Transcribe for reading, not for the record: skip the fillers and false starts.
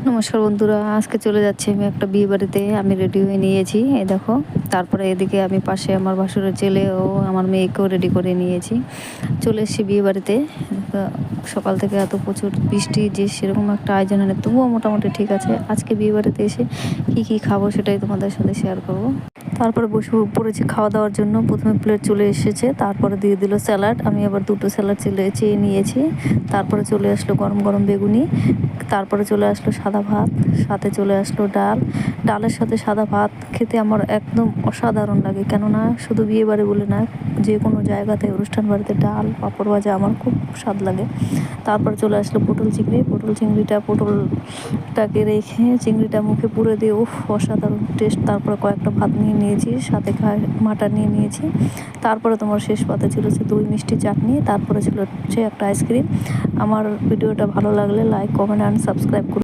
নমস্কার বন্ধুরা, আজকে চলে যাচ্ছি আমি একটা বিয়ে বাড়িতে। আমি রেডি হয়ে নিয়েছি, এই দেখো। তারপরে এদিকে আমি পাশে আমার ভাসুরের ছেলে ও আমার মেয়েকেও রেডি করে নিয়েছি। চলে এসেছি বিয়ে বাড়িতে। সকাল থেকে এত প্রচুর বৃষ্টি যে সেরকম একটা আয়োজন হয়নি, তবুও মোটামুটি ঠিক আছে। আজকে বিয়ে বাড়িতে এসে কী খাবো সেটাই তোমাদের সাথে শেয়ার করব। তারপরে বসে পড়েছি খাওয়া দাওয়ার জন্য। প্রথমে প্লেট চলে এসেছে, তারপরে দিয়ে দিল স্যালাড। আমি আবার দুটো স্যালাড চেয়ে নিয়েছি। তারপরে চলে আসলো গরম গরম বেগুনি। তারপরে চলে আসলো সাদা ভাত, সাথে চলে আসলো ডাল। ডালের সাথে সাদা ভাত খেতে আমার একদম অসাধারণ লাগে, কেননা শুধু বিয়ে বাড়ি বলে না, যে কোনো জায়গাতে অনুষ্ঠান বাড়িতে ডাল পাঁপড় ভাজা আমার খুব স্বাদ লাগে। তারপরে চলে আসলো পটল পটলটাকে রেখে চিংড়িটা মুখে পুরে দিয়ে অসাধারণ টেস্ট। তারপরে কয়েকটা ভাত নিয়ে নিয়েছি, সাথে মাটন নিয়ে নিয়েছি। তারপরে তোমার শেষ পাতে ছিল হচ্ছে দই মিষ্টি চাটনি, তারপরে ছিল হচ্ছে একটা আইসক্রিম। আমার ভিডিওটা ভালো লাগলে লাইক, কমেন্ট অ্যান্ড সাবস্ক্রাইব করুন।